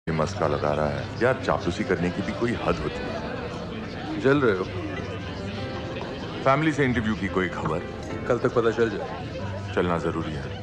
ये मस्का लगा रहा है यार, चापलूसी करने की भी कोई हद होती है। जल रहे हो? फैमिली से इंटरव्यू की कोई खबर? कल तक पता चल जाए। चलना जरूरी है।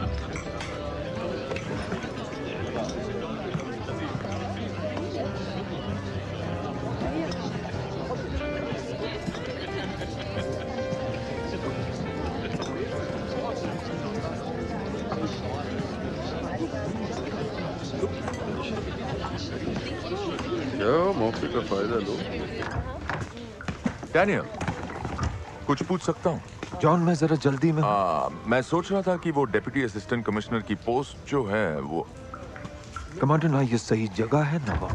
मौके का फायदा लो। डैनियल, कुछ पूछ सकता हूँ? जॉन, मैं जरा जल्दी में हूँ। मैं सोच रहा था कि वो डेप्यूटी असिस्टेंट कमिश्नर की पोस्ट जो है वो। कमांडर, ना ये सही जगह है ना वो।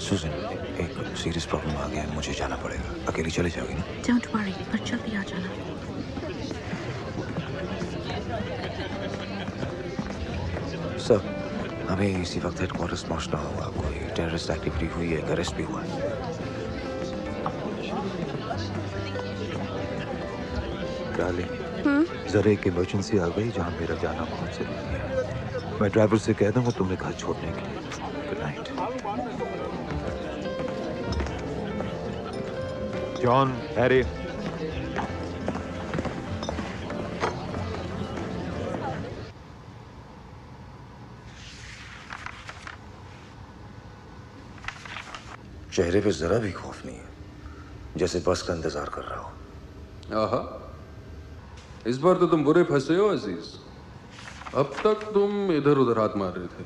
सुजन, एक सीरियस प्रॉब्लम आ गया है, मुझे जाना पड़ेगा। अकेली चले जाओगी ना? डोंट वरी, पर जल्दी आ जाना। सर, हमें इसी वक्त हेडक्वार्टर्स पहुंचना होगा। कोई टेररिस्ट एक्टिविटी हुई है, अरेस्ट भी हुआ है। जरा एक इमरजेंसी आ गई जहां मेरा जाना बहुत जरूरी है। मैं ड्राइवर से कह दूंगा तुम्हें घर छोड़ने के लिए। Good night. जॉन, हैरी, चेहरे पे जरा भी खौफ नहीं है, जैसे बस का इंतजार कर रहा हो। आहा, इस बार तो तुम बुरे फंसे हो अजीज। अब तक तुम इधर उधर हाथ मार रहे थे,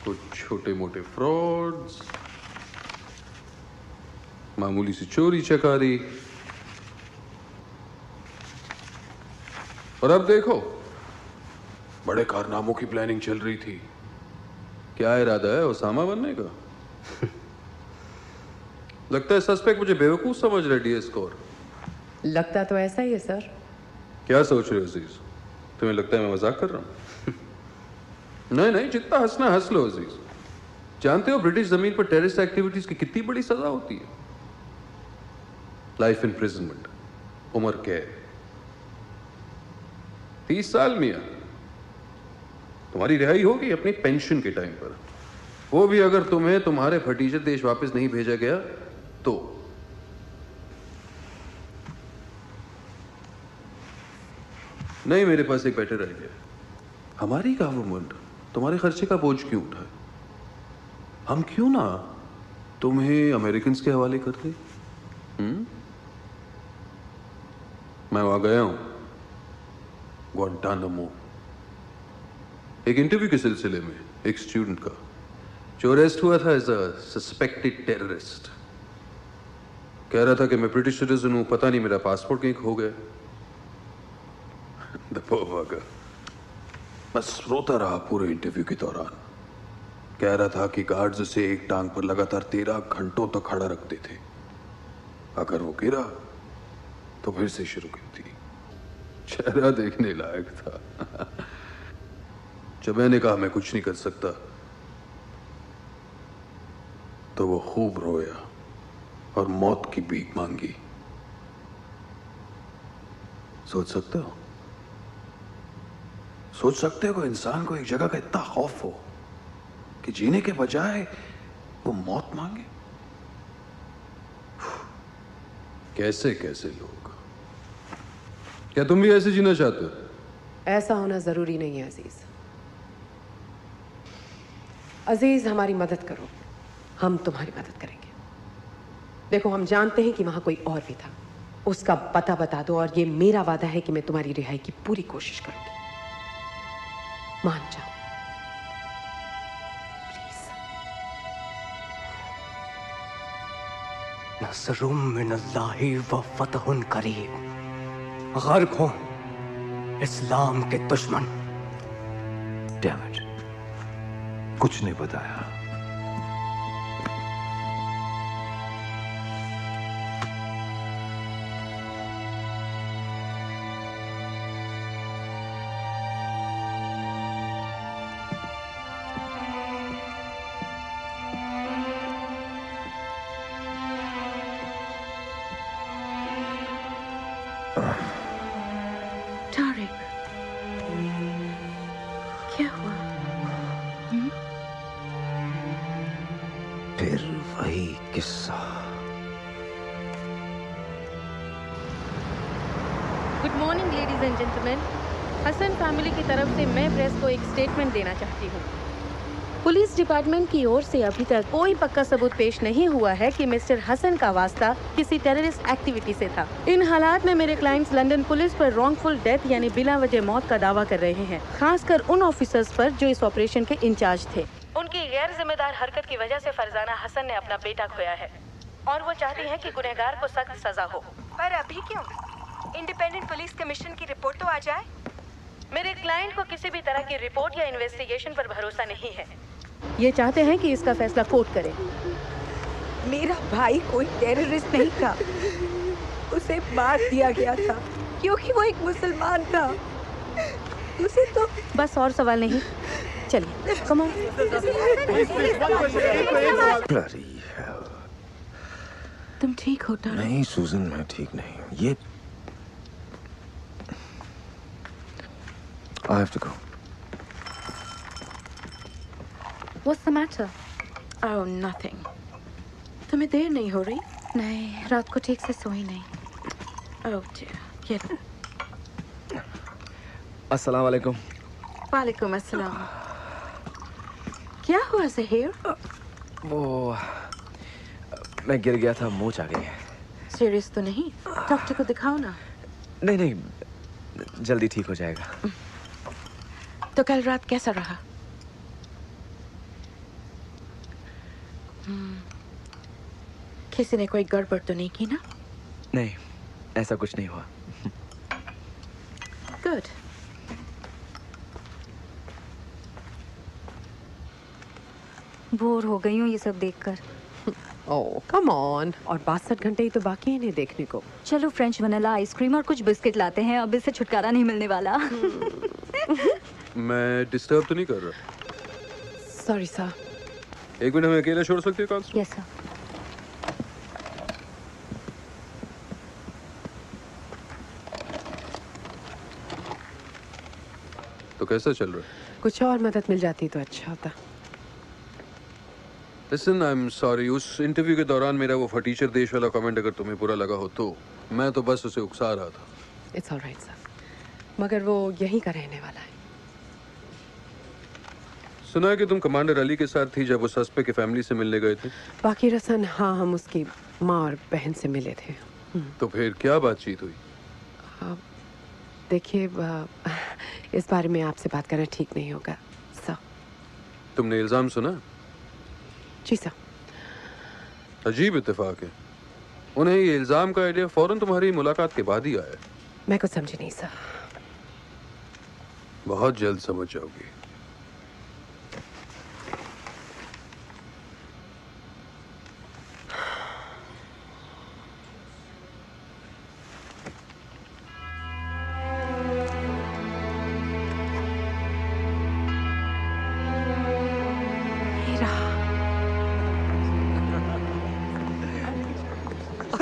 कुछ छोटे मोटे फ्रॉड्स, मामूली सी चोरी चकारी, और अब देखो बड़े कारनामों की प्लानिंग चल रही थी। क्या इरादा है, ओसामा बनने का? लगता है सस्पेक्ट मुझे बेवकूफ समझ रहे डी स्कोर। लगता तो ऐसा ही है सर। क्या सोच रहे हो अजीज? तुम्हें लगता है मैं मजाक कर रहा हूं? नहीं नहीं, जितना हंसना हंस लो अजीज। जानते हो ब्रिटिश जमीन पर टेररिस्ट एक्टिविटीज की कितनी बड़ी सजा होती है? लाइफ इम्प्रिजनमेंट, उम्र कैद, 30 साल मियां। तुम्हारी रिहाई होगी अपनी पेंशन के टाइम पर, वो भी अगर तुम्हें तुम्हारे भतीजे देश वापस नहीं भेजा गया तो। नहीं, मेरे पास एक बेटर आइडिया है। हमारी गवर्नमेंट तुम्हारे खर्चे का बोझ क्यों उठाए? हम क्यों ना तुम्हें अमेरिकन के हवाले कर दे? मैं वहां गया हूं, ग्वांटानामो, एक इंटरव्यू के सिलसिले में एक स्टूडेंट का जो अरेस्ट हुआ था एज अ सस्पेक्टेड टेररिस्ट। कह रहा था कि मैं ब्रिटिश सिटीजन हूं, पता नहीं मेरा पासपोर्ट कहीं खो गया। बस रोता रहा पूरे इंटरव्यू के दौरान। कह रहा था कि गार्ड्स उसे एक टांग पर लगातार 13 घंटों तक खड़ा रखते थे। अगर वो गिरा तो फिर से शुरू की थी। चेहरा देखने लायक था। जब मैंने कहा मैं कुछ नहीं कर सकता, तो वो खूब रोया और मौत की भीख मांगी। सोच सकते हो? सोच सकते हो इंसान को एक जगह का इतना खौफ हो कि जीने के बजाय वो मौत मांगे? कैसे कैसे लोग। क्या तुम भी ऐसे जीना चाहते हो? ऐसा होना जरूरी नहीं है अजीज। अजीज, हमारी मदद करो, हम तुम्हारी मदद करेंगे। देखो, हम जानते हैं कि वहां कोई और भी था, उसका पता बता दो और ये मेरा वादा है कि मैं तुम्हारी रिहाई की पूरी कोशिश करूंगी। मान जाओ प्लीज। नसरुम मिनल्लाहि व फतहुन करीब। गर्क हो इस्लाम के दुश्मन। डैम इट, कुछ नहीं बताया। तारिक, क्या हुआ? फिर वही किस्सा। Good morning ladies and gentleman. Hasan family की तरफ से मैं प्रेस को एक स्टेटमेंट देना चाहती हूँ। पुलिस डिपार्टमेंट की ओर से अभी तक कोई पक्का सबूत पेश नहीं हुआ है कि मिस्टर हसन का वास्ता किसी टेररिस्ट एक्टिविटी से था। इन हालात में मेरे क्लाइंट्स लंदन पुलिस पर रॉन्गफुल डेथ यानी बिला वजह मौत का दावा कर रहे हैं, खासकर उन ऑफिसर्स पर जो इस ऑपरेशन के इंचार्ज थे। उनकी गैर जिम्मेदार हरकत की वजह से फरजाना हसन ने अपना बेटा खोया है और वो चाहती हैं कि गुनहगार को सख्त सजा हो। पर अभी क्यों? इंडिपेंडेंट पुलिस कमीशन की रिपोर्ट तो आ जाए। मेरे क्लाइंट को किसी भी तरह की रिपोर्ट या इन्वेस्टिगेशन पर भरोसा नहीं है। ये चाहते हैं कि इसका फैसला कोर्ट करे। मेरा भाई कोई टेररिस्ट नहीं था, उसे मार दिया गया था क्योंकि वो एक मुसलमान था। उसे तो बस और सवाल नहीं, चलिए कम ऑन। तुम ठीक हो तारिक? नहीं सूजन, मैं ठीक नहीं हूँ। ये I have to go. What's the matter? Oh, nothing. तुम्हें देर नहीं हो रही? नहीं, रात को ठीक से सोई नहीं। Oh dear. ये लो। अस्सलाम वालेकुम। वालेकुम अस्सलाम। क्या हुआ ज़हीर? वो मैं गिर गया था, मोच आ गई है। सीरियस तो नहीं? डॉक्टर को दिखाओ ना। नहीं नहीं, जल्दी ठीक हो जाएगा। तो कल रात कैसा रहा? किसी ने कोई गड़बड़ तो नहीं की ना? नहीं, ऐसा कुछ नहीं हुआ। गुड। बोर हो गई हूँ ये सब देखकर। ओह कम ऑन, और 62 घंटे ही तो बाकी है इन्हें देखने को। चलो फ्रेंच वनीला आइसक्रीम और कुछ बिस्किट लाते हैं, अब इससे छुटकारा नहीं मिलने वाला। मैं डिस्टर्ब तो नहीं कर रहा? Sorry sir. एक मिनट, हमें अकेला छोड़ सकते हो कांस्टेबल? Yes sir. तो कैसा चल रहा है? कुछ और मदद मिल जाती तो अच्छा होता। लिसन, आई एम सॉरी, उस इंटरव्यू के दौरान मेरा वो फटीचर देश वाला कमेंट अगर तुम्हें बुरा लगा हो तो मैं तो बस उसे उकसा रहा था। इट्स ऑलराइट सर, मगर वो यहीं का रहने वाला है। सुना है कि तुम कमांडर अली के साथ थी जब वो सस्पेक्ट की फैमिली से मिलने गए थे। बाकी रसन, हाँ हम उसकी माँ और बहन से मिले थे। तो फिर क्या बातचीत हुई? देखिए, इस बारे में आपसे बात करना ठीक नहीं होगा सर। तुमने इल्जाम सुना? जी सर। अजीब इत्तेफाक है, उन्हें ये इल्जाम का आइडिया फौरन तुम्हारी मुलाकात के बाद ही आया। मैं कुछ समझी नहीं सर। बहुत जल्द समझ जाओगी।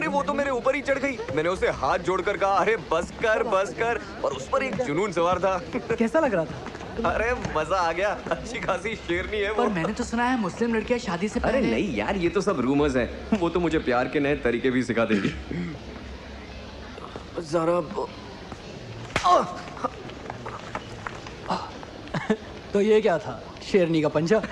वो तो मेरे ऊपर ही चढ़ गई। मैंने उसे हाथ जोड़कर कहा, अरे बस कर, और उस पर एक जुनून सवार था। कैसा लग रहा था? अरे मजा आ गया, अच्छी खासी शेरनी है वो। पर मैंने तो सुना है मुस्लिम लड़कियां शादी से पहले। अरे नहीं यार, ये तो सब रूमर्स हैं। वो तो मुझे प्यार के नए तरीके भी सिखा देगी। जरा तो ये क्या था, शेरनी का पंजा?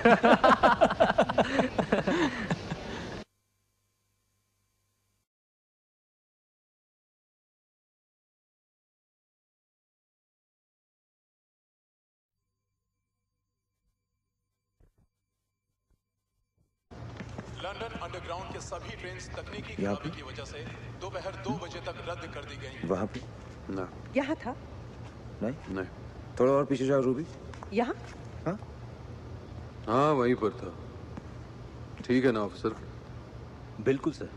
लंदन अंडरग्राउंड के सभी ट्रेन तकनीकी खराबी की वजह से दोपहर 2 बजे तक रद्द कर दी गई। वहाँ पे? ना। यहाँ था? नहीं। थोड़ा और पीछे जाओ रूबी। यहाँ? हाँ वहीं पर था। ठीक है ना ऑफिसर? बिल्कुल सर।